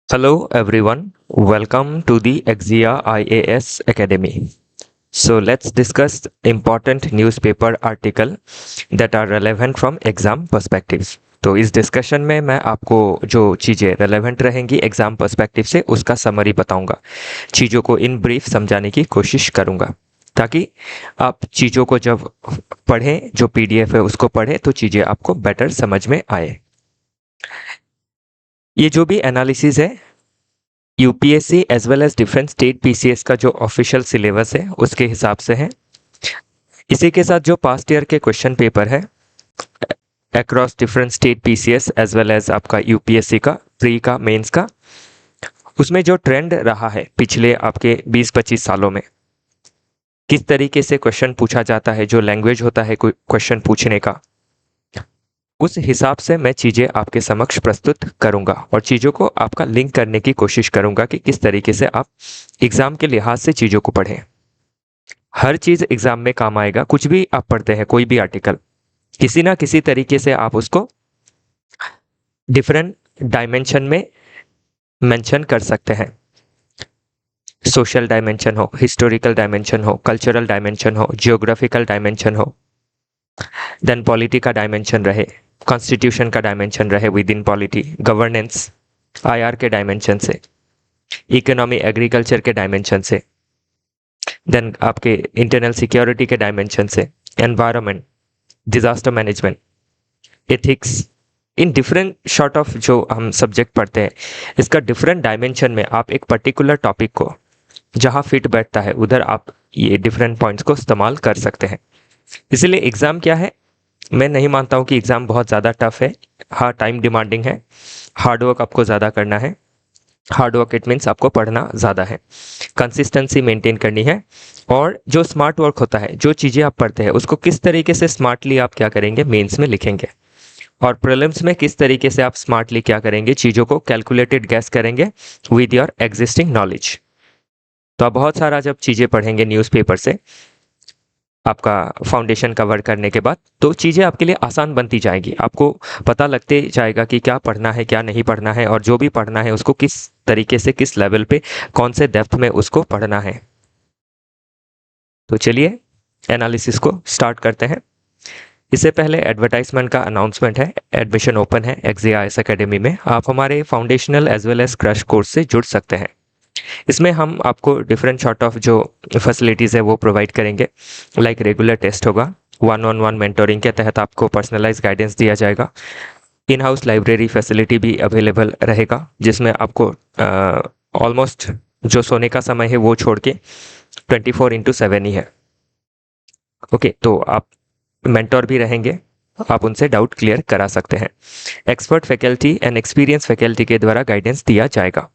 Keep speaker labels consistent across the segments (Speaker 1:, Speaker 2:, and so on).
Speaker 1: Hello everyone, welcome to the Exia IAS Academy. So let's discuss important newspaper article that are relevant from exam perspectives. तो इस discussion में मैं आपको जो चीज़ें रेलेवेंट रहेंगी एग्ज़ाम पर्सपेक्टिव से उसका समरी बताऊंगा, चीज़ों को इन ब्रीफ समझाने की कोशिश करूंगा ताकि आप चीज़ों को जब पढ़ें, जो पीडीएफ है उसको पढ़ें तो चीज़ें आपको बेटर समझ में आए। ये जो भी एनालिसिस है UPSC as well as different state PCS का जो ऑफिशियल सिलेबस है उसके हिसाब से है। इसी के साथ जो पास्ट ईयर के क्वेश्चन पेपर है across different state PCS as well as आपका यूपीएससी का प्री का मेंस का, उसमें जो ट्रेंड रहा है पिछले आपके 20-25 सालों में, किस तरीके से क्वेश्चन पूछा जाता है, जो लैंग्वेज होता है कोई क्वेश्चन पूछने का, उस हिसाब से मैं चीज़ें आपके समक्ष प्रस्तुत करूंगा और चीज़ों को आपका लिंक करने की कोशिश करूंगा कि किस तरीके से आप एग्ज़ाम के लिहाज से चीज़ों को पढ़ें। हर चीज़ एग्ज़ाम में काम आएगा। कुछ भी आप पढ़ते हैं, कोई भी आर्टिकल, किसी ना किसी तरीके से आप उसको डिफरेंट डायमेंशन में मेंशन कर सकते हैं। सोशल डायमेंशन हो, हिस्टोरिकल डायमेंशन हो, कल्चरल डायमेंशन हो, जियोग्राफिकल डायमेंशन हो, देन पॉलिटी का डायमेंशन रहे, कॉन्स्टिट्यूशन का डायमेंशन रहे with in polity, governance, IR के डायमेंशन से, इकोनॉमी एग्रीकल्चर के डायमेंशन से, देन आपके इंटरनल सिक्योरिटी के डायमेंशन से, environment, disaster management, ethics, in different short of जो हम सब्जेक्ट पढ़ते हैं, इसका डिफरेंट डायमेंशन में आप एक पर्टिकुलर टॉपिक को जहाँ फिट बैठता है उधर आप ये डिफरेंट पॉइंट्स को इस्तेमाल कर सकते हैं। इसलिए एग्ज़ाम क्या है, मैं नहीं मानता हूँ कि एग्ज़ाम बहुत ज़्यादा टफ है। हाँ, टाइम डिमांडिंग है, हार्ड वर्क आपको ज़्यादा करना है। हार्ड वर्क इट मीन्स आपको पढ़ना ज़्यादा है, कंसिस्टेंसी मेंटेन करनी है, और जो स्मार्ट वर्क होता है, जो चीज़ें आप पढ़ते हैं उसको किस तरीके से स्मार्टली आप क्या करेंगे मेंस में लिखेंगे, और प्रीलिम्स में किस तरीके से आप स्मार्टली क्या करेंगे, चीज़ों को कैलकुलेटेड गैस करेंगे विद योर एग्जिस्टिंग नॉलेज। तो आप बहुत सारा जब चीज़ें पढ़ेंगे न्यूज़पेपर से आपका फाउंडेशन कवर करने के बाद, तो चीज़ें आपके लिए आसान बनती जाएगी। आपको पता लगते जाएगा कि क्या पढ़ना है, क्या नहीं पढ़ना है, और जो भी पढ़ना है उसको किस तरीके से, किस लेवल पे, कौन से डेप्थ में उसको पढ़ना है। तो चलिए एनालिसिस को स्टार्ट करते हैं। इससे पहले एडवर्टाइजमेंट का अनाउंसमेंट है। एडमिशन ओपन है एक्सआईएएस एकेडमी में। आप हमारे foundational as well as crash course से जुड़ सकते हैं। इसमें हम आपको डिफरेंट सॉर्ट ऑफ जो फैसिलिटीज़ है वो प्रोवाइड करेंगे। लाइक रेगुलर टेस्ट होगा, 1-on-1 मेंटोरिंग के तहत आपको पर्सनलाइज गाइडेंस दिया जाएगा। इन हाउस लाइब्रेरी फैसिलिटी भी अवेलेबल रहेगा, जिसमें आपको ऑलमोस्ट जो सोने का समय है वो छोड़ के 24/7 ही है। ओके, तो आप मेंटोर भी रहेंगे, आप उनसे डाउट क्लियर करा सकते हैं। Expert faculty and experience faculty के द्वारा गाइडेंस दिया जाएगा।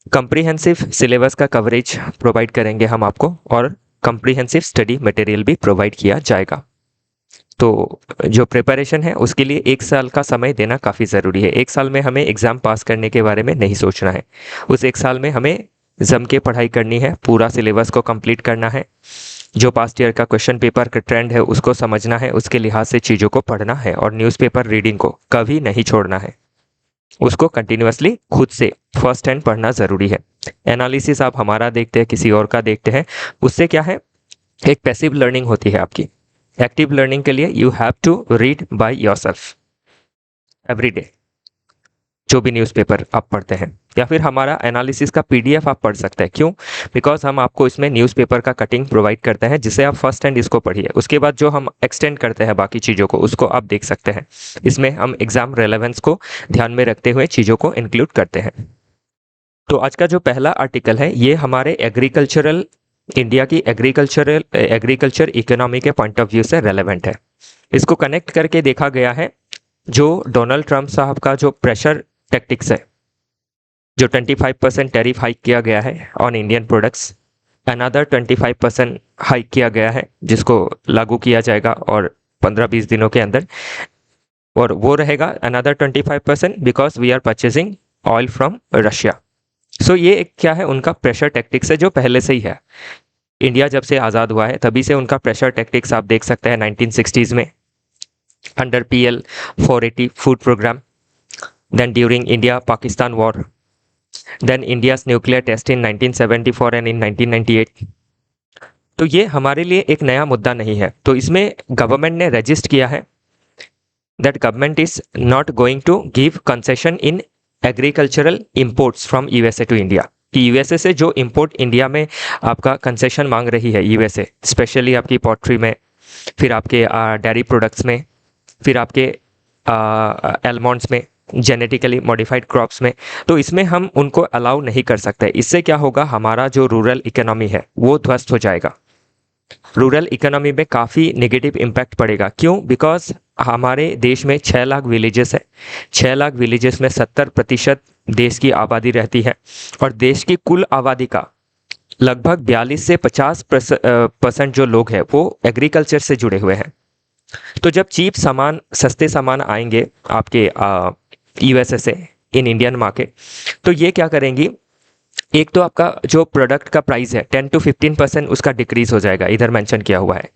Speaker 1: कंप्रीहेंसिव सिलेबस का कवरेज प्रोवाइड करेंगे हम आपको, और कंप्रीहेंसिव स्टडी मटेरियल भी प्रोवाइड किया जाएगा। तो जो प्रिपरेशन है उसके लिए 1 साल का समय देना काफ़ी ज़रूरी है। 1 साल में हमें एग्ज़ाम पास करने के बारे में नहीं सोचना है। उस 1 साल में हमें जम के पढ़ाई करनी है, पूरा सिलेबस को कंप्लीट करना है, जो पास्ट ईयर का क्वेश्चन पेपर का ट्रेंड है उसको समझना है, उसके लिहाज से चीज़ों को पढ़ना है, और न्यूज़पेपर रीडिंग को कभी नहीं छोड़ना है। उसको कंटिन्यूअसली खुद से फर्स्ट हैंड पढ़ना ज़रूरी है। एनालिसिस आप हमारा देखते हैं, किसी और का देखते हैं, उससे क्या है, एक पैसिव लर्निंग होती है आपकी। एक्टिव लर्निंग के लिए you have to read by yourself every day, जो भी न्यूज़पेपर आप पढ़ते हैं, या फिर हमारा एनालिसिस का पीडीएफ आप पढ़ सकते हैं। क्यों? बिकॉज हम आपको इसमें न्यूज़पेपर का कटिंग प्रोवाइड करते हैं, जिससे आप फर्स्ट हैंड इसको पढ़िए। उसके बाद जो हम एक्सटेंड करते हैं बाकी चीज़ों को, उसको आप देख सकते हैं। इसमें हम एग्ज़ाम रेलेवेंस को ध्यान में रखते हुए चीज़ों को इंक्लूड करते हैं। तो आज का जो पहला आर्टिकल है ये हमारे एग्रीकल्चरल, इंडिया की एग्रीकल्चर इकोनॉमी के पॉइंट ऑफ व्यू से रेलेवेंट है। इसको कनेक्ट करके देखा गया है, जो डोनाल्ड ट्रंप साहब का जो प्रेशर टैक्टिक्स है, जो 25% टैरिफ हाइक किया गया है on Indian products, another 25% hike किया गया है जिसको लागू किया जाएगा और 15-20 दिनों के अंदर, और वो रहेगा another 25% because we are purchasing oil from Russia. So ये एक क्या है, उनका प्रेशर टैक्टिक्स है जो पहले से ही है। इंडिया जब से आज़ाद हुआ है तभी से उनका प्रेशर टैक्टिक्स आप देख सकते हैं 1960s में under PL 480 food programme, then during India Pakistan war then India's nuclear test in 1974 and in 1998। तो ये हमारे लिए एक नया मुद्दा नहीं है। तो इसमें गवर्नमेंट ने रजिस्ट किया है that government is not going to give concession in agricultural imports from USA to India. कि यूएसए से जो इंपोर्ट इंडिया में आपका कंसेशन मांग रही है यूएसए, स्पेशली आपकी पोल्ट्री में, फिर आपके डेयरी प्रोडक्ट्स में, फिर आपके एलमॉन्ड्स में, जेनेटिकली मॉडिफाइड क्रॉप्स में, तो इसमें हम उनको अलाउ नहीं कर सकते। इससे क्या होगा, हमारा जो रूरल इकोनॉमी है वो ध्वस्त हो जाएगा। रूरल इकोनॉमी में काफ़ी नेगेटिव इम्पैक्ट पड़ेगा। क्यों? बिकॉज हमारे देश में 6 लाख विलेजेस है। 6 लाख विलेजेस में 70% देश की आबादी रहती है और देश की कुल आबादी का लगभग 42 से 50% जो लोग हैं वो एग्रीकल्चर से जुड़े हुए हैं। तो जब चीप सामान, सस्ते सामान आएंगे आपके यूएसए से इन इंडियन मार्केट, तो ये क्या करेंगी, एक तो आपका जो प्रोडक्ट का प्राइस है 10 to 15% उसका डिक्रीज हो जाएगा, इधर मेंशन किया हुआ है।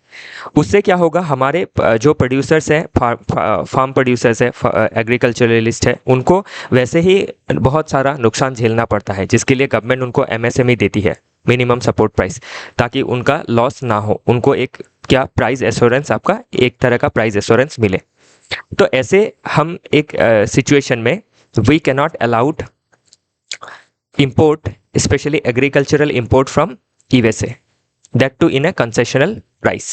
Speaker 1: उससे क्या होगा, हमारे जो प्रोड्यूसर्स हैं, फार्म प्रोड्यूसर्स है, एग्रीकल्चरलिस्ट है, उनको वैसे ही बहुत सारा नुकसान झेलना पड़ता है, जिसके लिए गवर्नमेंट उनको एमएसएमई देती है, मिनिमम सपोर्ट प्राइस, ताकि उनका लॉस ना हो, उनको एक क्या प्राइस एश्योरेंस, आपका एक तरह का प्राइस एश्योरेंस मिले। तो ऐसे हम एक सिचुएशन में we cannot allowed import, especially agricultural import from USA, that too in a concessional price।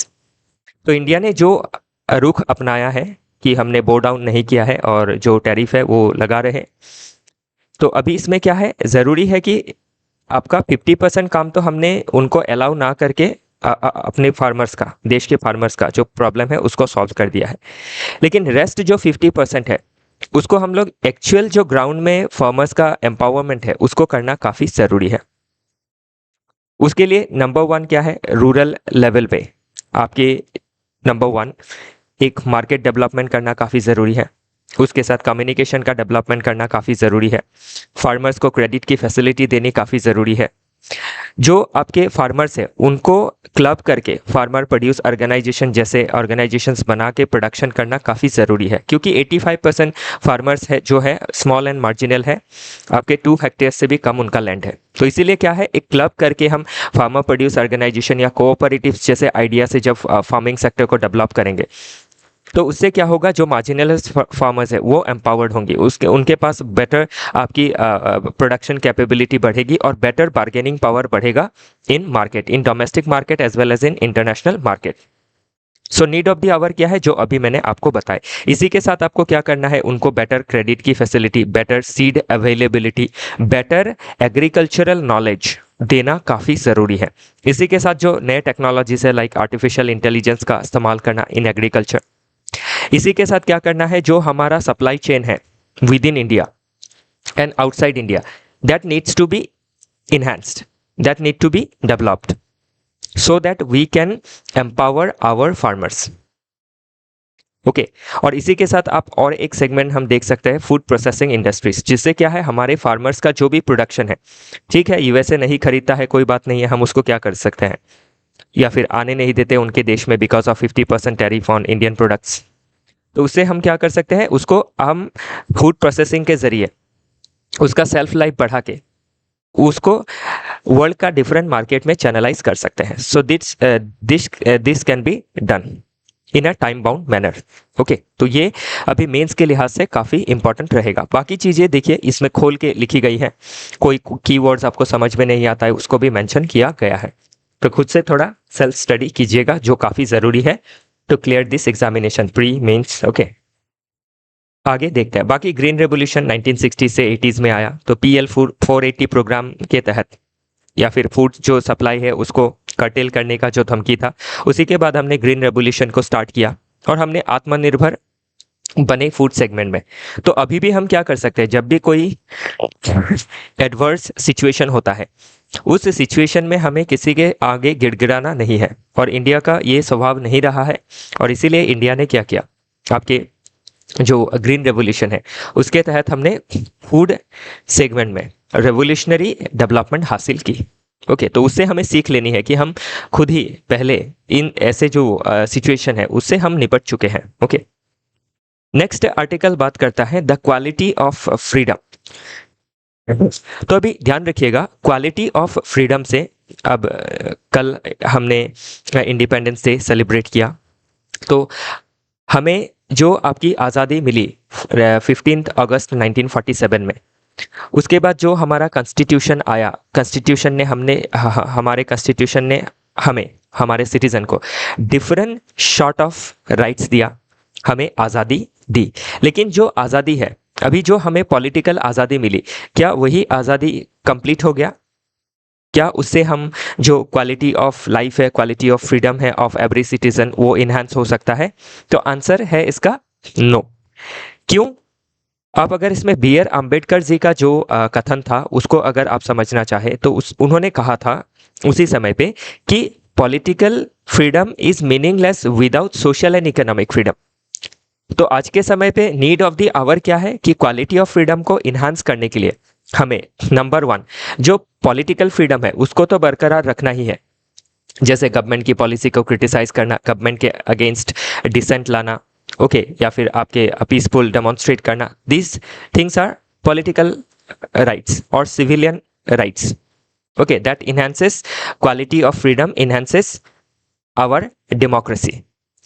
Speaker 1: तो इंडिया ने जो रुख अपनाया है कि हमने बो डाउन नहीं किया है और जो टैरिफ है वो लगा रहे। तो अभी इसमें क्या है, ज़रूरी है कि आपका 50% काम तो हमने उनको अलाउ ना करके अपने फार्मर्स का, देश के फार्मर्स का जो प्रॉब्लम है उसको सॉल्व कर दिया है। लेकिन रेस्ट जो 50% है उसको हम लोग एक्चुअल जो ग्राउंड में फार्मर्स का एम्पावरमेंट है उसको करना काफ़ी ज़रूरी है। उसके लिए नंबर 1 क्या है, रूरल लेवल पे आपके नंबर 1 एक मार्केट डेवलपमेंट करना काफ़ी ज़रूरी है। उसके साथ कम्युनिकेशन का डेवलपमेंट करना काफ़ी ज़रूरी है। फार्मर्स को क्रेडिट की फैसिलिटी देनी काफ़ी ज़रूरी है। जो आपके फार्मर्स है उनको क्लब करके फार्मर प्रोड्यूस ऑर्गेनाइजेशन जैसे ऑर्गेनाइजेशंस बना के प्रोडक्शन करना काफ़ी ज़रूरी है, क्योंकि 85% फार्मर्स है जो है स्मॉल एंड मार्जिनल है, आपके 2 हेक्टेयर से भी कम उनका लैंड है। तो इसीलिए क्या है, एक क्लब करके हम फार्मर प्रोड्यूस ऑर्गेनाइजेशन या कोऑपरेटिव्स जैसे आइडिया से जब फार्मिंग सेक्टर को डेवलप करेंगे, तो उससे क्या होगा, जो मार्जिनलाइज्ड फार्मर्स है वो एम्पावर्ड होंगे, उसके उनके पास बेटर आपकी प्रोडक्शन कैपेबिलिटी बढ़ेगी और बेटर बार्गेनिंग पावर बढ़ेगा in market, in domestic market as well as in international market. So need of the hour क्या है, जो अभी मैंने आपको बताया। इसी के साथ आपको क्या करना है, उनको बेटर क्रेडिट की facility, better seed availability, better agricultural knowledge देना काफ़ी ज़रूरी है। इसी के साथ जो नए टेक्नोलॉजीज है लाइक आर्टिफिशियल इंटेलिजेंस का इस्तेमाल करना इन एग्रीकल्चर। इसी के साथ क्या करना है, जो हमारा सप्लाई चेन है within India and outside India, that needs to be enhanced, that need to be developed so that we can empower our farmers। Okay और इसी के साथ आप और एक सेगमेंट हम देख सकते हैं, फूड प्रोसेसिंग इंडस्ट्रीज, जिससे क्या है, हमारे फार्मर्स का जो भी प्रोडक्शन है, ठीक है यूएसए नहीं खरीदता है, कोई बात नहीं है, हम उसको क्या कर सकते हैं, या फिर आने नहीं देते उनके देश में because of 50% tariff on Indian products. तो उससे हम क्या कर सकते हैं, उसको हम फूड प्रोसेसिंग के जरिए उसका सेल्फ लाइफ बढ़ा के उसको वर्ल्ड का डिफरेंट मार्केट में चैनलाइज कर सकते हैं। So this can be done in a time bound manner. Okay, तो ये अभी मेंस के लिहाज से काफ़ी इंपॉर्टेंट रहेगा। बाकी चीज़ें देखिए इसमें खोल के लिखी गई है, कोई कीवर्ड्स आपको समझ में नहीं आता है उसको भी मेंशन किया गया है, तो खुद से थोड़ा सेल्फ स्टडी कीजिएगा, जो काफ़ी ज़रूरी है to clear this examination pre mains. Okay, आगे देखते हैं। बाकी ग्रीन रेवोल्यूशन 1960 से 80s में आया, तो PL 480 प्रोग्राम के तहत या फिर फूड जो सप्लाई है उसको कर्टेल करने का जो धमकी था, उसी के बाद हमने ग्रीन रेवोल्यूशन को स्टार्ट किया और हमने आत्मनिर्भर बने फूड सेगमेंट में। तो अभी भी हम क्या कर सकते हैं, जब भी कोई एडवर्स सिचुएशन होता है उस सिचुएशन में हमें किसी के आगे गिड़गिड़ाना नहीं है, और इंडिया का ये स्वभाव नहीं रहा है, और इसीलिए इंडिया ने क्या किया, आपके जो ग्रीन रेवोल्यूशन है उसके तहत हमने फूड सेगमेंट में रेवोल्यूशनरी डेवलपमेंट हासिल की। ओके, तो उससे हमें सीख लेनी है कि हम खुद ही पहले इन ऐसे जो सिचुएशन है उससे हम निपट चुके हैं। ओके, नेक्स्ट आर्टिकल बात करता है द क्वालिटी ऑफ फ्रीडम। तो अभी ध्यान रखिएगा, क्वालिटी ऑफ फ्रीडम से अब कल हमने इंडिपेंडेंस डे सेलिब्रेट किया, तो हमें जो आपकी आज़ादी मिली 15 अगस्त 1947 में, उसके बाद जो हमारा कॉन्स्टिट्यूशन आया, कॉन्स्टिट्यूशन ने हमारे कॉन्स्टिट्यूशन ने हमें, हमारे सिटीजन को डिफरेंट शॉर्ट ऑफ राइट्स दिया, हमें आज़ादी दी। लेकिन जो आज़ादी है अभी, जो हमें पॉलिटिकल आज़ादी मिली, क्या वही आज़ादी कंप्लीट हो गया? क्या उससे हम जो क्वालिटी ऑफ लाइफ है, क्वालिटी ऑफ फ्रीडम है ऑफ एवरी सिटीजन, वो इन्हांस हो सकता है? तो आंसर है इसका नो। क्यों? आप अगर इसमें बी आर अम्बेडकर जी का जो कथन था उसको अगर आप समझना चाहे तो उन्होंने कहा था उसी समय पे कि political freedom is meaningless without social and economic freedom. तो आज के समय पे नीड ऑफ द आवर क्या है कि क्वालिटी ऑफ फ्रीडम को इन्हांस करने के लिए हमें नंबर 1 जो पॉलिटिकल फ्रीडम है उसको तो बरकरार रखना ही है, जैसे गवर्नमेंट की पॉलिसी को क्रिटिसाइज करना, गवर्नमेंट के अगेंस्ट डिसेंट लाना, ओके, या फिर आपके पीसफुल डेमोन्स्ट्रेट करना, these things are political rights और civilian rights, okay, that enhances quality of freedom, enhances our democracy,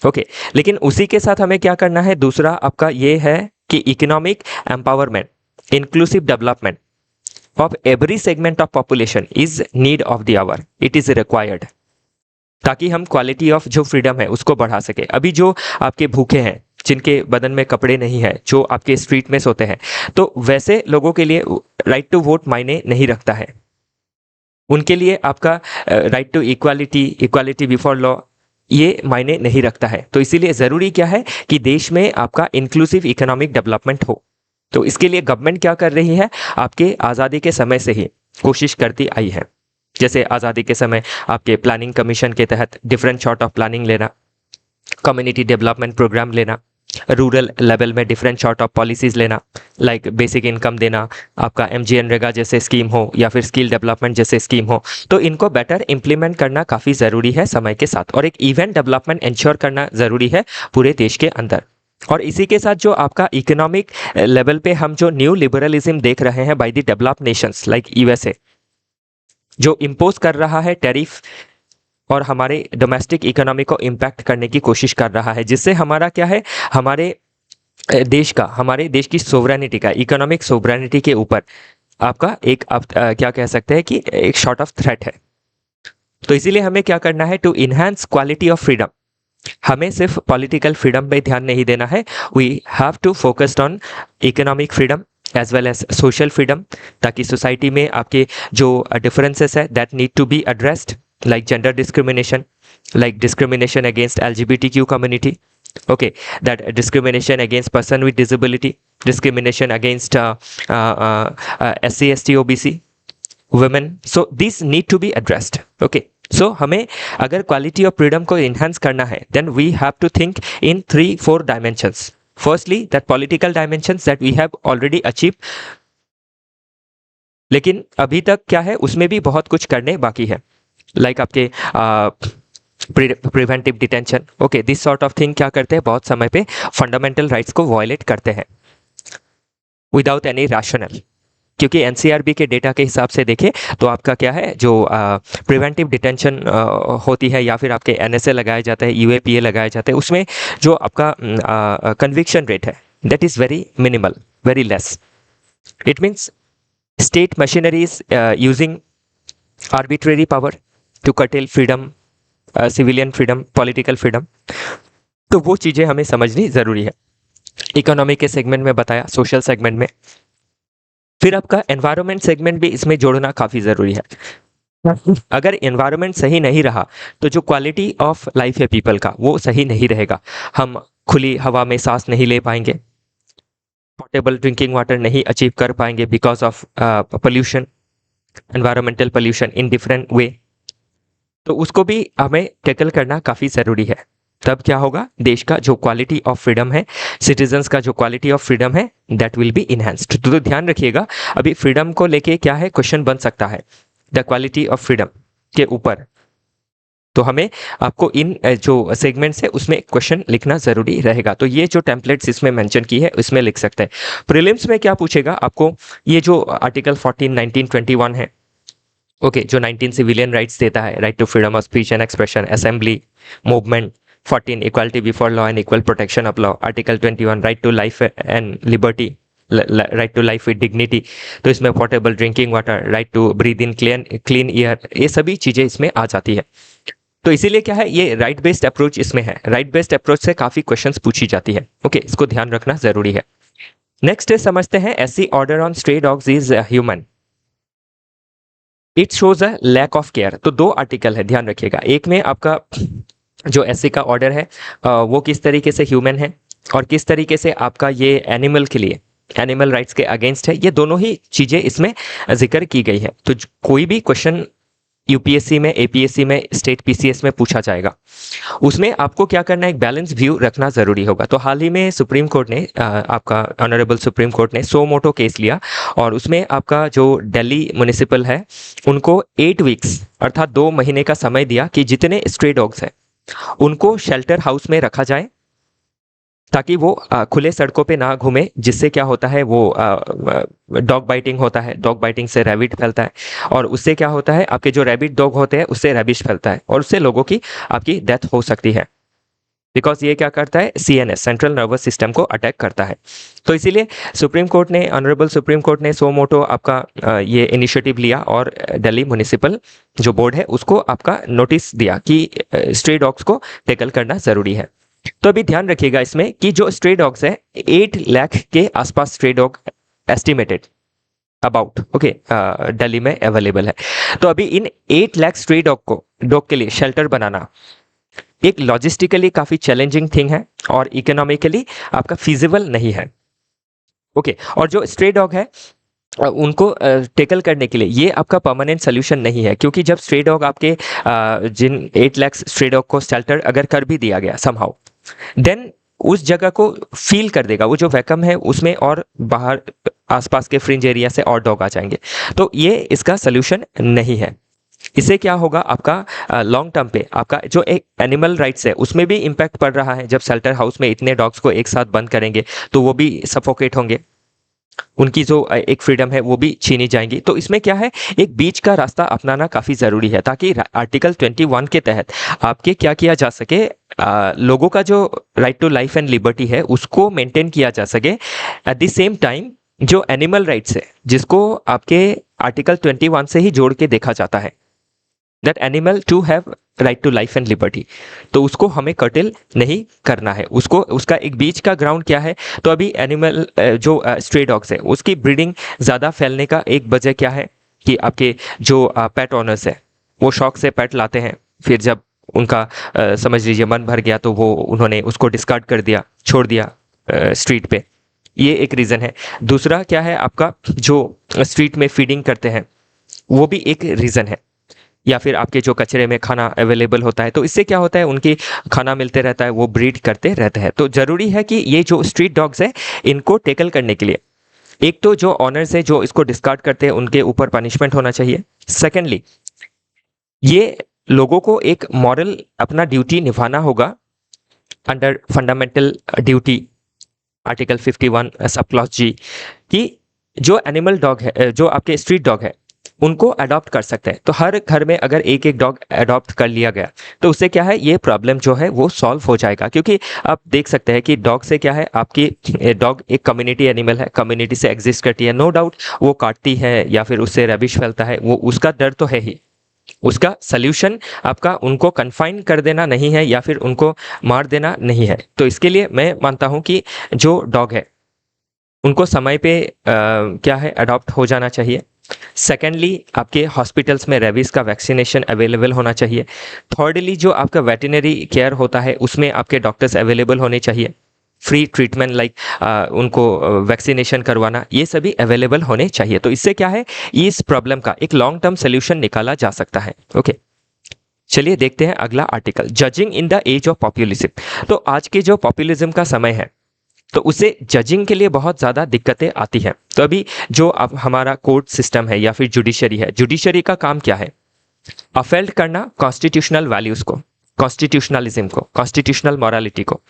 Speaker 1: okay. लेकिन उसी के साथ हमें क्या करना है, दूसरा आपका ये है कि economic empowerment, inclusive development of every segment of population is need of the hour, it is required, ताकि हम क्वालिटी ऑफ जो फ्रीडम है उसको बढ़ा सके। अभी जो आपके भूखे हैं, जिनके बदन में कपड़े नहीं है, जो आपके स्ट्रीट में सोते हैं, तो वैसे लोगों के लिए राइट टू वोट मायने नहीं रखता है। उनके लिए आपका right to equality, equality before law, ये मायने नहीं रखता है। तो इसीलिए ज़रूरी क्या है कि देश में आपका इंक्लूसिव इकोनॉमिक डेवलपमेंट हो। तो इसके लिए गवर्नमेंट क्या कर रही है, आपके आज़ादी के समय से ही कोशिश करती आई है। जैसे आज़ादी के समय आपके प्लानिंग कमीशन के तहत डिफरेंट सॉर्ट ऑफ प्लानिंग लेना, कम्युनिटी डेवलपमेंट प्रोग्राम लेना, रूरल लेवल में डिफरेंट सॉर्ट ऑफ पॉलिसीज़ लेना, लाइक बेसिक इनकम देना, आपका MGNREGA जैसे स्कीम हो या फिर स्किल डेवलपमेंट जैसे स्कीम हो, तो इनको बेटर इंप्लीमेंट करना काफ़ी ज़रूरी है समय के साथ, और एक इवेंट डेवलपमेंट इंश्योर करना ज़रूरी है पूरे देश के अंदर। और इसी के साथ जो आपका इकोनॉमिक लेवल पे हम जो न्यू लिबरलिज्म देख रहे हैं by the developed Nations like USA, जो इम्पोज कर रहा है टैरिफ और हमारे डोमेस्टिक इकोनॉमी को इम्पैक्ट करने की कोशिश कर रहा है, जिससे हमारा क्या है, हमारे देश का, हमारे देश की सोवरेनिटी का, इकोनॉमिक सोवरेनिटी के ऊपर आपका एक आप क्या कह सकते हैं कि एक शॉर्ट ऑफ थ्रेट है। तो इसीलिए हमें क्या करना है, to enhance quality of freedom, हमें सिर्फ पॉलिटिकल फ्रीडम पे ध्यान नहीं देना है, we have to focused on economic freedom as well as social freedom, ताकि सोसाइटी में आपके जो डिफरेंसेस है that need to be addressed, like gender discrimination, like discrimination against LGBTQ community, okay, that discrimination against person with disability, discrimination against SC ST OBC women, so these need to be addressed, okay. So हमें अगर quality of freedom को enhance करना है, then we have to think in 3-4 dimensions. Firstly, that political dimensions that we have already achieved, लेकिन अभी तक क्या है, उसमें भी बहुत कुछ करने बाकी है, लाइक आपके preventive detention, okay, this sort of thing क्या करते हैं, बहुत समय पे फंडामेंटल राइट्स को वायलेट करते हैं विदाउट एनी रैशनल। क्योंकि NCRB के डेटा के हिसाब से देखें तो आपका क्या है, जो प्रिवेंटिव डिटेंशन होती है या फिर आपके NSA लगाए जाते हैं, UAPA लगाए जाते हैं, उसमें जो आपका कन्विक्शन रेट है that is very minimal, very less. It means state machinery is using arbitrary power to curtail freedom, civilian freedom, political freedom। तो वो चीज़ें हमें समझनी ज़रूरी है। इकोनॉमी के सेगमेंट में बताया, सोशल सेगमेंट में, फिर आपका एनवायरनमेंट सेगमेंट भी इसमें जोड़ना काफ़ी ज़रूरी है। अगर एनवायरनमेंट सही नहीं रहा तो जो क्वालिटी ऑफ लाइफ है पीपल का वो सही नहीं रहेगा। हम खुली हवा में सांस नहीं ले पाएंगे, पोर्टेबल ड्रिंकिंग वाटर नहीं अचीव कर पाएंगे because of pollution, environmental pollution in different way. तो उसको भी हमें टैकल करना काफ़ी ज़रूरी है। तब क्या होगा, देश का जो क्वालिटी ऑफ फ्रीडम है, सिटीजन्स का जो क्वालिटी ऑफ फ्रीडम है, दैट विल बी इन्हांस्ड। तो ध्यान रखिएगा, अभी फ्रीडम को लेके क्या है, क्वेश्चन बन सकता है द क्वालिटी ऑफ फ्रीडम के ऊपर। तो हमें आपको इन जो सेगमेंट्स है उसमें क्वेश्चन लिखना जरूरी रहेगा। तो ये जो टेम्पलेट्स इसमें मेंशन की है इसमें लिख सकते हैं। प्रीलिम्स में क्या पूछेगा आपको, ये जो आर्टिकल 14, 19, 21 है, ओके, जो 19 सिविलियन राइट्स देता है, right to freedom of speech and expression, assembly, movement. 14 equality before law and equal protection of law. Article 21 right to life and liberty, right to life with dignity. तो इसमें portable drinking water, right to breathe in clean air, ये सभी चीजें इसमें आ जाती है। तो इसीलिए क्या है, ये राइट बेस्ड अप्रोच इसमें है। राइट बेस्ड अप्रोच से काफी क्वेश्चंस पूछी जाती है। ओके, इसको ध्यान रखना जरूरी है। नेक्स्ट समझते हैं, SC order on stray dogs is human, it shows a lack of care. तो दो आर्टिकल है, ध्यान रखिएगा। एक में आपका जो एससी का ऑर्डर है वो किस तरीके से ह्यूमन है, और किस तरीके से आपका ये एनिमल के लिए, एनिमल राइट्स के अगेंस्ट है। ये दोनों ही चीजें इसमें जिक्र की गई है। तो कोई भी क्वेश्चन यूपीएससी में, एपीएससी में, स्टेट पीसीएस में पूछा जाएगा, उसमें आपको क्या करना है, एक बैलेंस व्यू रखना जरूरी होगा। तो हाल ही में सुप्रीम कोर्ट ने, आपका ऑनरेबल सुप्रीम कोर्ट ने सो मोटो केस लिया, और उसमें आपका जो दिल्ली म्युनिसिपल है उनको 8 वीक्स अर्थात 2 महीने का समय दिया कि जितने स्ट्रे डॉग्स हैं उनको शेल्टर हाउस में रखा जाए, ताकि वो खुले सड़कों पे ना घूमे, जिससे क्या होता है, वो डॉग बाइटिंग होता है, डॉग बाइटिंग से रैबिट फैलता है, और उससे क्या होता है, आपके जो रैबिट डॉग होते हैं उससे रैबिश फैलता है, और उससे लोगों की आपकी डेथ हो सकती है, बिकॉज ये क्या करता है, सीएनएस, सेंट्रल नर्वस सिस्टम को अटैक करता है। तो इसीलिए सुप्रीम कोर्ट ने, ऑनरेबल सुप्रीम कोर्ट ने सो मोटो आपका ये इनिशिएटिव लिया, और दिल्ली म्युनिसिपल जो बोर्ड है उसको आपका नोटिस दिया कि स्ट्रे डॉग्स को टैकल करना जरूरी है। तो अभी ध्यान रखिएगा इसमें कि जो स्ट्रे डॉग्स है 8 लाख के आसपास stray dog estimated about, okay, Delhi में अवेलेबल है। तो अभी इन 8 लाख स्ट्रे डॉग के लिए शेल्टर बनाना एक लॉजिस्टिकली काफी चैलेंजिंग थिंग है, और इकोनॉमिकली आपका फिजिबल नहीं है। ओके, और जो स्ट्रे डॉग है उनको टेकल करने के लिए ये आपका परमानेंट सोल्यूशन नहीं है, क्योंकि जब स्ट्रे डॉग आपके जिन 8 लाख स्ट्रे डॉग को शेल्टर अगर कर भी दिया गया समहाउ, देन उस जगह को फील कर देगा, वो जो वैकम है उसमें, और बाहर आसपास के फ्रिंज एरिया से और डॉग आ जाएंगे। तो ये इसका सोल्यूशन नहीं है। इससे क्या होगा, आपका लॉन्ग टर्म पे आपका जो एक एनिमल राइट्स है उसमें भी इम्पैक्ट पड़ रहा है। जब शेल्टर हाउस में इतने डॉग्स को एक साथ बंद करेंगे तो वो भी सफोकेट होंगे, उनकी जो एक फ्रीडम है वो भी छीनी जाएंगी। तो इसमें क्या है, एक बीच का रास्ता अपनाना काफ़ी ज़रूरी है, ताकि आर्टिकल 21 के तहत आपके क्या किया जा सके, लोगों का जो right to life and liberty है उसको मेंटेन किया जा सके। एट द सेम टाइम जो एनिमल राइट्स है, जिसको आपके आर्टिकल 21 से ही जोड़ के देखा जाता है, that animal too have right to life and liberty, तो उसको हमें कर्टेल नहीं करना है। उसको, उसका एक बीच का ग्राउंड क्या है, तो अभी एनिमल जो स्ट्रे डॉग्स है उसकी ब्रीडिंग ज़्यादा फैलने का एक वजह क्या है कि आपके जो पेट ओनर्स है वो शौक से पेट लाते हैं, फिर जब उनका समझ लीजिए मन भर गया तो वो उन्होंने उसको डिस्कार्ड कर दिया, छोड़ दिया स्ट्रीट पे, ये एक रीज़न है। दूसरा क्या है, आपका जो स्ट्रीट में फीडिंग करते हैं वो भी एक रीज़न है, या फिर आपके जो कचरे में खाना अवेलेबल होता है, तो इससे क्या होता है, उनकी खाना मिलते रहता है, वो ब्रीड करते रहते हैं। तो ज़रूरी है कि ये जो स्ट्रीट डॉग्स है इनको टेकल करने के लिए एक तो जो ऑनर्स है जो इसको डिस्कार्ड करते हैं उनके ऊपर पनिशमेंट होना चाहिए। सेकेंडली, ये लोगों को एक मॉरल अपना ड्यूटी निभाना होगा under fundamental duty article 51 sub clause जी, कि जो एनिमल डॉग है, जो आपके स्ट्रीट डॉग है, उनको अडॉप्ट कर सकते हैं। तो हर घर में अगर एक एक डॉग अडॉप्ट कर लिया गया तो उससे क्या है, ये प्रॉब्लम जो है वो सॉल्व हो जाएगा। क्योंकि आप देख सकते हैं कि डॉग से क्या है, आपकी डॉग एक कम्युनिटी एनिमल है, कम्युनिटी से एग्जिस्ट करती है, नो डाउट वो काटती है या फिर उससे रबिश फैलता है, वो उसका डर तो है ही। उसका सल्यूशन आपका उनको कन्फाइन कर देना नहीं है या फिर उनको मार देना नहीं है। तो इसके लिए मैं मानता हूं कि जो डॉग है उनको समय पे क्या है, अडॉप्ट हो जाना चाहिए। सेकेंडली, आपके हॉस्पिटल्स में रेबीज का वैक्सीनेशन अवेलेबल होना चाहिए। थर्डली, जो आपका वेटरनरी केयर होता है उसमें आपके डॉक्टर्स अवेलेबल होने चाहिए, फ्री ट्रीटमेंट लाइक उनको वैक्सीनेशन करवाना, ये सभी अवेलेबल होने चाहिए। तो इससे क्या है, इस प्रॉब्लम का एक लॉन्ग टर्म सोल्यूशन निकाला जा सकता है। ओके, चलिए देखते हैं अगला article, judging in the age of populism. तो आज के जो पॉपुलिज्म का समय है तो उसे जजिंग के लिए बहुत ज़्यादा दिक्कतें आती हैं। तो अभी जो अब हमारा कोर्ट सिस्टम है या फिर जुडिशरी है, जुडिशरी का काम क्या है, अफेल्ड करना कॉन्स्टिट्यूशनल वैल्यूज को, कॉन्स्टिट्यूशनलिज्म को, कॉन्स्टिट्यूशनल मॉरालिटी को,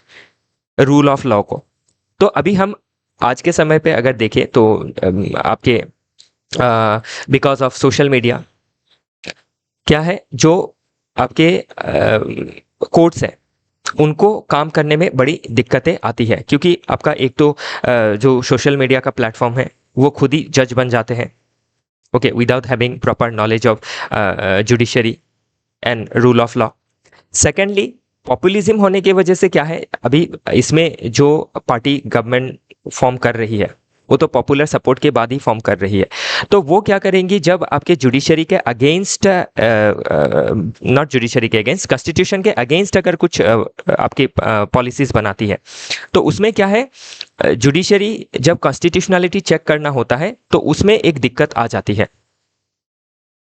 Speaker 1: रूल ऑफ लॉ को। तो अभी हम आज के समय पे अगर देखें तो आपके बिकॉज ऑफ सोशल मीडिया क्या है, जो आपके कोर्ट्स हैं उनको काम करने में बड़ी दिक्कतें आती है, क्योंकि आपका एक तो जो सोशल मीडिया का प्लेटफॉर्म है वो खुद ही जज बन जाते हैं, okay, without having proper knowledge of judiciary and rule of law. Secondly, populism होने की वजह से क्या है, अभी इसमें जो पार्टी गवर्नमेंट फॉर्म कर रही है वो तो पॉपुलर सपोर्ट के बाद ही फॉर्म कर रही है। तो वो क्या करेंगी, जब आपके जुडिशरी के अगेंस्ट, नॉट जुडिशरी के अगेंस्ट, कॉन्स्टिट्यूशन के अगेंस्ट अगर कुछ आपकी पॉलिसीज बनाती है, तो उसमें क्या है, जुडिशरी जब कॉन्स्टिट्यूशनलिटी चेक करना होता है तो उसमें एक दिक्कत आ जाती है,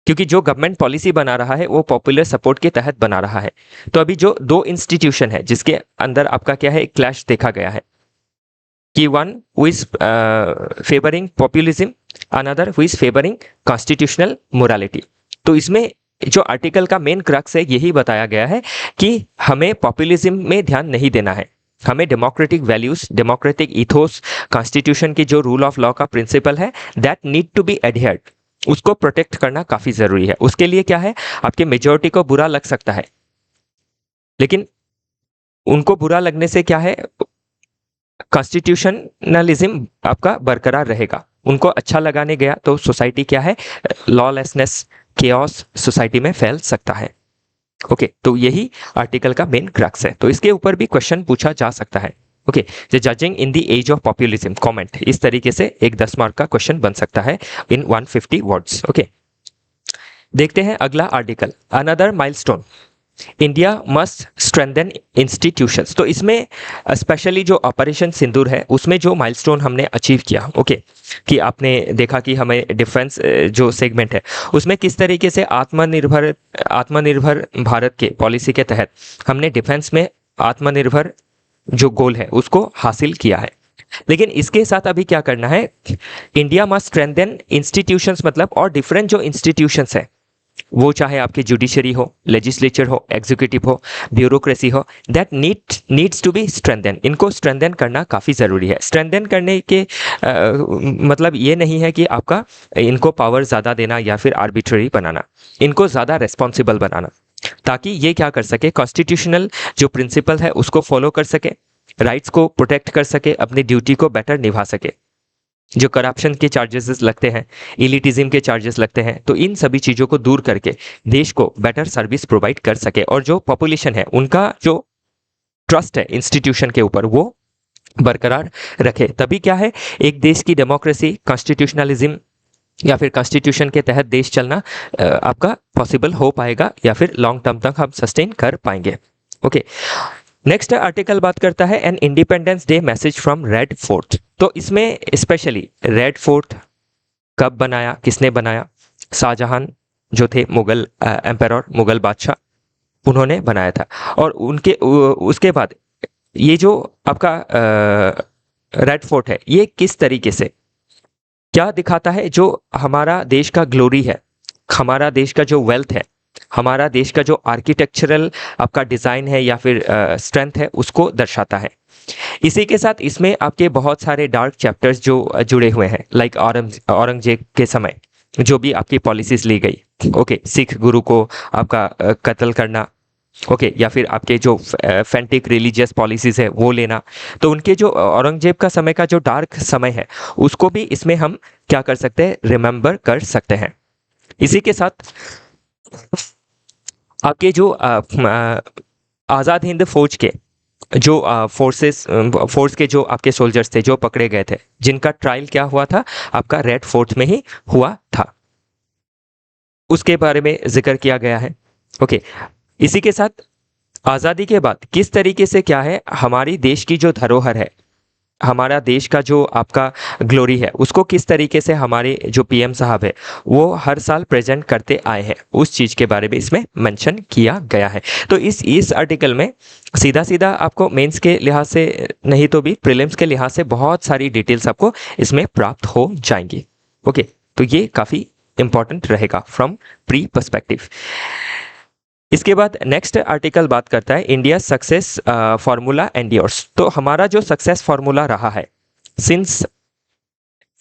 Speaker 1: क्योंकि जो गवर्नमेंट पॉलिसी बना रहा है वो पॉपुलर सपोर्ट के तहत बना रहा है। तो अभी जो दो इंस्टीट्यूशन है जिसके अंदर आपका क्या है, एक क्लैश देखा गया है कि one who is favouring populism, another who is favouring constitutional morality. तो इसमें जो आर्टिकल का मेन क्रक्स है यही बताया गया है कि हमें पॉपुलिज्म में ध्यान नहीं देना है, हमें democratic values, democratic ethos, constitution की जो रूल ऑफ लॉ का प्रिंसिपल है दैट नीड टू बी एडहेयर्ड, उसको प्रोटेक्ट करना काफी जरूरी है। उसके लिए क्या है, आपके मेजोरिटी को बुरा लग सकता है, लेकिन उनको बुरा लगने से क्या है, कॉन्स्टिट्यूशनलिज्म आपका बरकरार रहेगा। उनको अच्छा लगाने गया तो सोसाइटी क्या है, लॉलेसनेस, केओस सोसाइटी में फैल सकता है। ओके, तो यही आर्टिकल का मेन क्रक्स है। तो इसके ऊपर भी क्वेश्चन पूछा जा सकता है। Okay, the judging in the age of populism comment, इस तरीके से एक 10 मार्क का क्वेश्चन बन सकता है इन 150 वर्ड्स। ओके, देखते हैं अगला article, another milestone, India must strengthen institutions. तो इसमें स्पेशली जो ऑपरेशन सिंदूर है उसमें जो माइलस्टोन हमने अचीव किया, ओके, कि आपने देखा कि हमें डिफेंस जो सेगमेंट है उसमें किस तरीके से आत्मनिर्भर भारत के पॉलिसी के तहत हमने डिफेंस में आत्मनिर्भर जो गोल है उसको हासिल किया है। लेकिन इसके साथ अभी क्या करना है, इंडिया मस्ट स्ट्रेंथन इंस्टीट्यूशंस, मतलब और डिफरेंट जो इंस्टीट्यूशंस है, वो चाहे आपकी जुडिशरी हो, लेजिस्लेचर हो, एग्जीक्यूटिव हो, ब्यूरोक्रेसी हो, that needs to be strengthen. इनको स्ट्रेंथन करना काफ़ी ज़रूरी है। स्ट्रेंथन करने के मतलब ये नहीं है कि आपका इनको पावर ज़्यादा देना या फिर आर्बिट्ररी बनाना, इनको ज़्यादा रेस्पॉन्सिबल बनाना, ताकि ये क्या कर सके, कॉन्स्टिट्यूशनल जो प्रिंसिपल है उसको फॉलो कर सके, राइट्स को प्रोटेक्ट कर सके, अपनी ड्यूटी को बेटर निभा सके। जो करप्शन के चार्जेस लगते हैं, इलिटिज्म के चार्जेस लगते हैं, तो इन सभी चीज़ों को दूर करके देश को बेटर सर्विस प्रोवाइड कर सके, और जो पॉपुलेशन है उनका जो ट्रस्ट है इंस्टीट्यूशन के ऊपर वो बरकरार रखे। तभी क्या है, एक देश की डेमोक्रेसी, कॉन्स्टिट्यूशनलिज्म या फिर कॉन्स्टिट्यूशन के तहत देश चलना आपका पॉसिबल हो पाएगा, या फिर लॉन्ग टर्म तक हम सस्टेन कर पाएंगे। ओके, नेक्स्ट आर्टिकल बात करता है an independence day message from Red Fort. तो इसमें स्पेशली रेड फोर्ट कब बनाया, किसने बनाया, शाहजहां जो थे मुगल एम्परर, मुगल बादशाह, उन्होंने बनाया था। और उनके उसके बाद ये जो आपका रेड फोर्ट है ये किस तरीके से क्या दिखाता है, जो हमारा देश का ग्लोरी है, हमारा देश का जो वेल्थ है, हमारा देश का जो आर्किटेक्चरल आपका डिज़ाइन है या फिर स्ट्रेंथ है उसको दर्शाता है। इसी के साथ इसमें आपके बहुत सारे डार्क चैप्टर्स जो जुड़े हुए हैं, लाइक औरंगजेब के समय जो भी आपकी पॉलिसीज ली गई, ओके, सिख गुरु को आपका कत्ल करना, ओके, या फिर आपके जो फैंटिक रिलीजियस पॉलिसीज है वो लेना। तो उनके जो औरंगजेब का समय का जो डार्क समय है उसको भी इसमें हम क्या कर सकते हैं, रिमेंबर कर सकते हैं। इसी के साथ आपके जो आज़ाद हिंद फौज के जो फोर्स के जो आपके सोल्जर्स थे जो पकड़े गए थे, जिनका ट्रायल क्या हुआ था, आपका रेड फोर्ट में ही हुआ था, उसके बारे में जिक्र किया गया है। ओके, इसी के साथ आज़ादी के बाद किस तरीके से क्या है, हमारी देश की जो धरोहर है, हमारा देश का जो आपका ग्लोरी है, उसको किस तरीके से हमारे जो पीएम साहब है वो हर साल प्रेजेंट करते आए हैं, उस चीज़ के बारे में इसमें मेंशन किया गया है। तो इस आर्टिकल में सीधा सीधा आपको मेंस के लिहाज से नहीं तो भी प्रीलिम्स के लिहाज से बहुत सारी डिटेल्स आपको इसमें प्राप्त हो जाएंगी। ओके, तो ये काफ़ी इंपॉर्टेंट रहेगा फ्रॉम प्री पर्सपेक्टिव। इसके बाद नेक्स्ट आर्टिकल बात करता है इंडिया सक्सेस फॉर्मूला एंड्योर्स। तो हमारा जो सक्सेस फॉर्मूला रहा है सिंस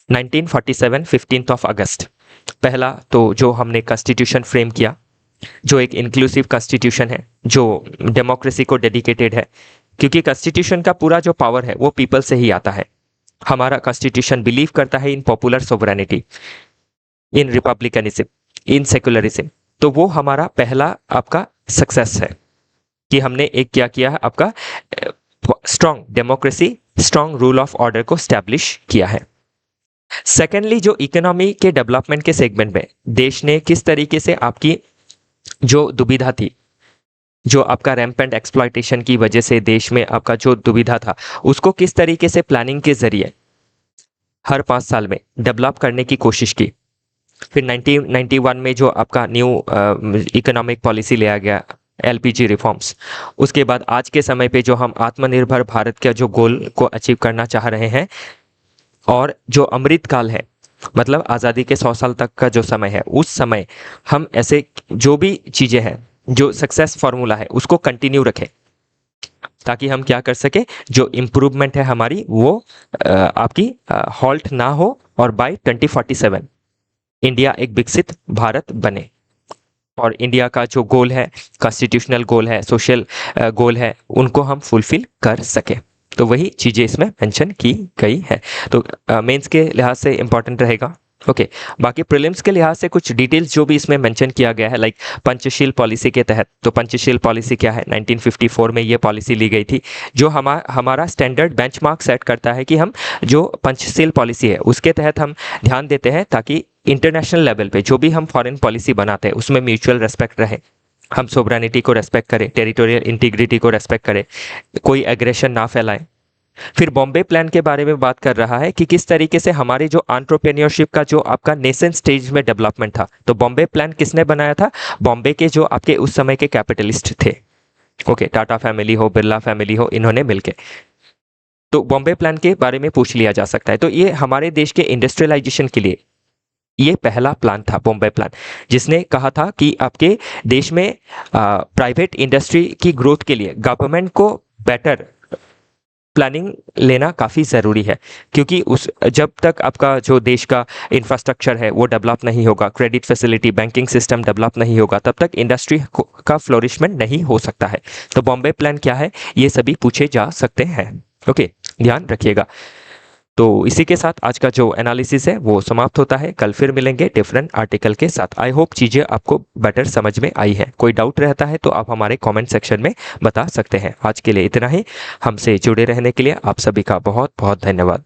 Speaker 1: 1947 15th ऑफ अगस्त, पहला तो जो हमने कॉन्स्टिट्यूशन फ्रेम किया, जो एक इंक्लूसिव कॉन्स्टिट्यूशन है, जो डेमोक्रेसी को डेडिकेटेड है, क्योंकि कॉन्स्टिट्यूशन का पूरा जो पावर है वो पीपल से ही आता है। हमारा कॉन्स्टिट्यूशन बिलीव करता है इन पॉपुलर सोवरेनिटी, इन रिपब्लिकनिज्म, इन सेकुलरिज्म। तो वो हमारा पहला आपका सक्सेस है कि हमने एक क्या किया है, आपका strong democracy, strong rule of order को स्टैब्लिश किया है। सेकेंडली, जो इकोनॉमी के डेवलपमेंट के सेगमेंट में देश ने किस तरीके से आपकी जो दुविधा थी, जो आपका रैम्पेंट एक्सप्लॉयटेशन की वजह से देश में आपका जो दुविधा था, उसको किस तरीके से प्लानिंग के जरिए हर 5 साल में डेवलप करने की कोशिश की। फिर 1991 में जो आपका न्यू इकोनॉमिक पॉलिसी लिया गया, एलपीजी रिफॉर्म्स, उसके बाद आज के समय पे जो हम आत्मनिर्भर भारत का जो गोल को अचीव करना चाह रहे हैं, और जो अमृत काल है, मतलब आज़ादी के 100 साल तक का जो समय है, उस समय हम ऐसे जो भी चीज़ें हैं, जो सक्सेस फॉर्मूला है, उसको कंटिन्यू रखें, ताकि हम क्या कर सके, जो इम्प्रूवमेंट है हमारी वो आपकी हॉल्ट ना हो, और बाय 2047 इंडिया एक विकसित भारत बने। और इंडिया का जो गोल है, कॉन्स्टिट्यूशनल गोल है, सोशल गोल है, उनको हम फुलफिल कर सके। तो वही चीज़ें इसमें मेंशन की गई है। तो मेंस के लिहाज से इंपॉर्टेंट रहेगा। ओके, बाकी प्रीलिम्स के लिहाज से कुछ डिटेल्स जो भी इसमें मेंशन किया गया है, लाइक पंचशील पॉलिसी के तहत। तो पंचशील पॉलिसी क्या है, 1954 में ये पॉलिसी ली गई थी, जो हमारा स्टैंडर्ड बेंचमार्क सेट करता है कि हम जो पंचशील पॉलिसी है उसके तहत हम ध्यान देते हैं, ताकि इंटरनेशनल लेवल पे जो भी हम फॉरेन पॉलिसी बनाते हैं उसमें म्यूचुअल रेस्पेक्ट रहे, हम सोवरेनिटी को रेस्पेक्ट करें, टेरिटोरियल इंटीग्रिटी को रेस्पेक्ट करें, कोई एग्रेशन ना फैलाएं। फिर बॉम्बे प्लान के बारे में बात कर रहा है कि किस तरीके से हमारे जो एंटरप्रेन्योरशिप का जो आपका नेसेंट स्टेज में डेवलपमेंट था, तो बॉम्बे प्लान किसने बनाया था, बॉम्बे के जो आपके उस समय के कैपिटलिस्ट थे, ओके, टाटा फैमिली हो, बिरला फैमिली हो, इन्होंने मिलके, तो बॉम्बे प्लान के बारे में पूछ लिया जा सकता है। तो ये हमारे देश के इंडस्ट्रियलाइजेशन के लिए ये पहला प्लान था, बॉम्बे प्लान, जिसने कहा था कि आपके देश में प्राइवेट इंडस्ट्री की ग्रोथ के लिए गवर्नमेंट को बेटर प्लानिंग लेना काफ़ी ज़रूरी है, क्योंकि जब तक आपका जो देश का इंफ्रास्ट्रक्चर है वो डेवलप नहीं होगा, credit facility, banking system develop नहीं होगा, तब तक इंडस्ट्री का फ्लोरिशमेंट नहीं हो सकता है। तो बॉम्बे प्लान क्या है, ये सभी पूछे जा सकते हैं। ओके, ध्यान रखिएगा। तो इसी के साथ आज का जो एनालिसिस है वो समाप्त होता है। कल फिर मिलेंगे डिफरेंट आर्टिकल के साथ। आई होप चीज़ें आपको बेटर समझ में आई है। कोई डाउट रहता है तो आप हमारे कमेंट सेक्शन में बता सकते हैं। आज के लिए इतना ही। हमसे जुड़े रहने के लिए आप सभी का बहुत बहुत धन्यवाद।